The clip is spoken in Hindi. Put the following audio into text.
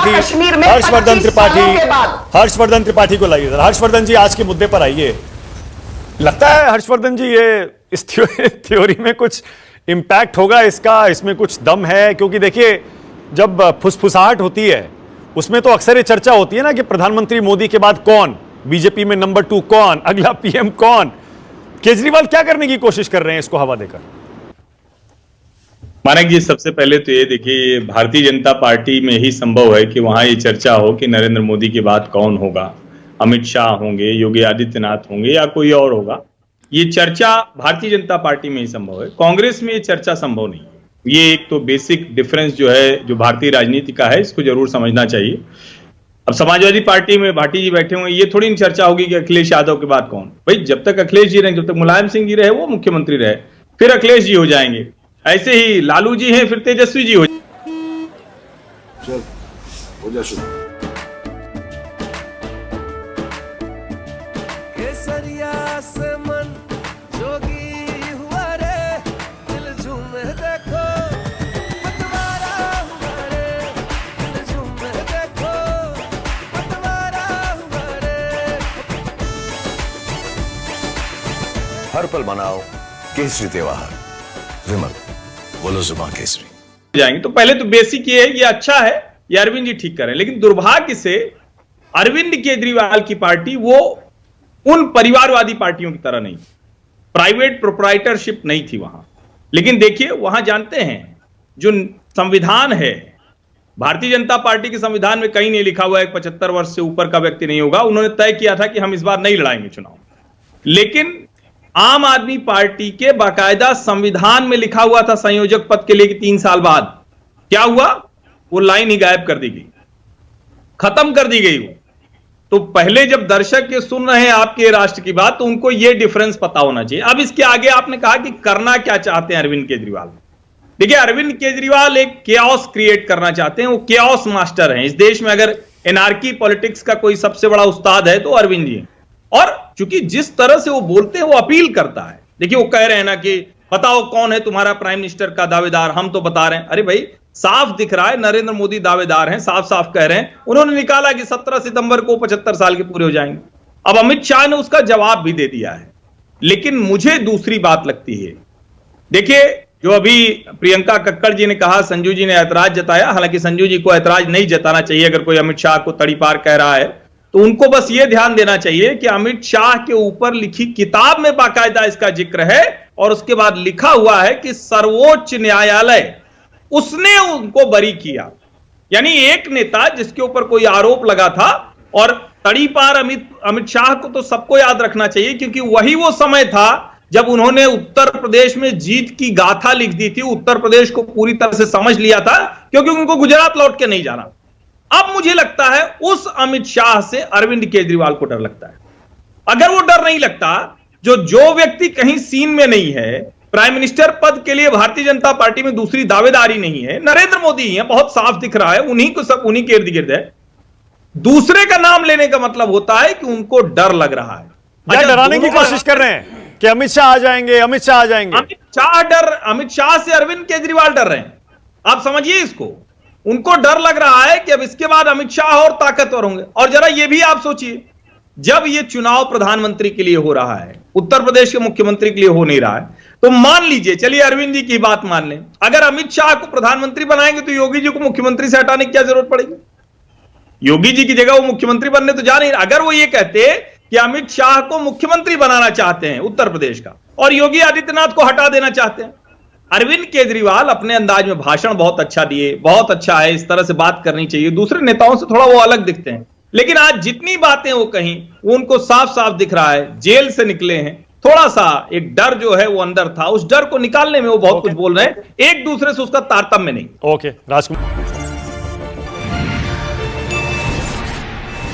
हर्षवर्धन त्रिपाठी को लाइए। हर्षवर्धन जी, आज के मुद्दे पर आइए। लगता है हर्षवर्धन जी ये इस थ्योरी में कुछ इंपैक्ट होगा इसका, इसमें कुछ दम है? क्योंकि देखिए, जब फुसफुसाहट होती है उसमें तो अक्सर ये चर्चा होती है ना कि प्रधानमंत्री मोदी के बाद कौन, बीजेपी में नंबर 2 कौन, अगला पीएम कौन। केजरीवाल क्या करने की कोशिश कर रहे हैं इसको हवा देकर? मानक जी, सबसे पहले तो ये देखिए, भारतीय जनता पार्टी में ही संभव है कि वहां ये चर्चा हो कि नरेंद्र मोदी के बाद कौन होगा। अमित शाह होंगे, योगी आदित्यनाथ होंगे या कोई और होगा। ये चर्चा भारतीय जनता पार्टी में ही संभव है, कांग्रेस में ये चर्चा संभव नहीं है। ये एक तो बेसिक डिफरेंस जो है, जो भारतीय राजनीति का है, इसको जरूर समझना चाहिए। अब समाजवादी पार्टी में भाटी जी बैठे हुए, ये थोड़ी चर्चा होगी कि अखिलेश यादव के बाद कौन। भाई, जब तक अखिलेश जी रहे, जब तक मुलायम सिंह जी रहे वो मुख्यमंत्री रहे, फिर अखिलेश जी हो जाएंगे। ऐसे ही लालू जी हैं, फिर तेजस्वी जी हो। चल हो जा शुरू। केसरिया से मन जोगी हुआ रे, दिल झूमे देखो पतवारा हुआ रे, दिल झूमे देखो पतवारा हुआ रे। हर पल मनाओ केसरी त्योहार। विमल, बोलो जुबान केसरी जाएंगे। तो पहले तो बेसिक ये है कि अच्छा है ये अरविंद जी ठीक करें, लेकिन दुर्भाग्य से अरविंद केजरीवाल की पार्टी वो उन परिवारवादी पार्टियों की तरह नहीं, प्राइवेट प्रोप्राइटरशिप नहीं थी वहां। लेकिन देखिए, वहां जानते हैं जो संविधान है, भारतीय जनता पार्टी के संविधान में कहीं नहीं लिखा हुआ है 75 वर्ष से ऊपर का व्यक्ति नहीं होगा। उन्होंने तय किया था कि हम इस बार नहीं लड़ाएंगे चुनाव, लेकिन आम आदमी पार्टी के बाकायदा संविधान में लिखा हुआ था संयोजक पद के लिए कि 3 साल बाद। क्या हुआ? वो लाइन ही गायब कर दी गई, खत्म कर दी गई वो। तो पहले जब दर्शक ये सुन रहे हैं आपके राष्ट्र की बात, तो उनको ये डिफरेंस पता होना चाहिए। अब इसके आगे आपने कहा कि करना क्या चाहते हैं अरविंद केजरीवाल। देखिए, अरविंद केजरीवाल एक केओस क्रिएट करना चाहते हैं, वो केओस मास्टर हैं। इस देश में अगर एनार्की पॉलिटिक्स का कोई सबसे बड़ा उस्ताद है तो अरविंद जी हैं। और चूंकि जिस तरह से वो बोलते हैं वो अपील करता है। देखिए, वो कह रहे हैं ना कि बताओ कौन है तुम्हारा प्राइम मिनिस्टर का दावेदार, हम तो बता रहे हैं। अरे भाई, साफ दिख रहा है नरेंद्र मोदी दावेदार हैं, साफ साफ कह रहे हैं। उन्होंने निकाला कि 17 सितंबर को 75 साल के पूरे हो जाएंगे। अब अमित शाह ने उसका जवाब भी दे दिया है। लेकिन मुझे दूसरी बात लगती है, देखिए, जो अभी प्रियंका कक्कड़ जी ने कहा, संजू जी ने ऐतराज जताया। हालांकि संजू जी को ऐतराज नहीं जताना चाहिए। अगर कोई अमित शाह को तड़ीपार कह रहा है तो उनको बस ये ध्यान देना चाहिए कि अमित शाह के ऊपर लिखी किताब में बाकायदा इसका जिक्र है, और उसके बाद लिखा हुआ है कि सर्वोच्च न्यायालय उसने उनको बरी किया। यानी एक नेता जिसके ऊपर कोई आरोप लगा था, और तड़ीपार अमित शाह को तो सबको याद रखना चाहिए, क्योंकि वही वो समय था जब उन्होंने उत्तर प्रदेश में जीत की गाथा लिख दी थी। उत्तर प्रदेश को पूरी तरह से समझ लिया था, क्योंकि उनको गुजरात लौट के नहीं जाना। अब मुझे लगता है उस अमित शाह से अरविंद केजरीवाल को डर लगता है। अगर वो डर नहीं लगता, जो व्यक्ति कहीं सीन में नहीं है, प्राइम मिनिस्टर पद के लिए भारतीय जनता पार्टी में दूसरी दावेदारी नहीं है, नरेंद्र मोदी ही है, बहुत साफ दिख रहा है, उन्हीं को सब उन्हीं के इर्द गिर्द है। दूसरे का नाम लेने का मतलब होता है कि उनको डर लग रहा है। क्या डराने की कोशिश कर रहे हैं कि अमित शाह आ जाएंगे, अमित शाह आ जाएंगे? अमित शाह से अरविंद केजरीवाल डर रहे हैं। आप समझिए इसको। उनको डर लग रहा है कि अब इसके बाद अमित शाह और ताकतवर होंगे। और जरा ये भी आप सोचिए, जब ये चुनाव प्रधानमंत्री के लिए हो रहा है, उत्तर प्रदेश के मुख्यमंत्री के लिए हो नहीं रहा है, तो मान लीजिए, चलिए अरविंद जी की बात मान लें, अगर अमित शाह को प्रधानमंत्री बनाएंगे तो योगी जी को मुख्यमंत्री से हटाने की क्या जरूरत पड़ेगी? योगी जी की जगह वो मुख्यमंत्री बनने तो जा नहीं। अगर वो ये कहते कि अमित शाह को मुख्यमंत्री बनाना चाहते हैं उत्तर प्रदेश का, और योगी आदित्यनाथ को हटा देना चाहते हैं। अरविंद केजरीवाल अपने अंदाज में भाषण बहुत अच्छा दिए, बहुत अच्छा है, इस तरह से बात करनी चाहिए, दूसरे नेताओं से थोड़ा वो अलग दिखते हैं। लेकिन आज जितनी बातें वो कहीं, वो उनको साफ साफ दिख रहा है जेल से निकले हैं। थोड़ा सा एक डर जो है वो अंदर था, उस डर को निकालने में वो बहुत कुछ बोल रहे हैं, एक दूसरे से उसका तारतम्य नहीं। ओके, राजकुमार।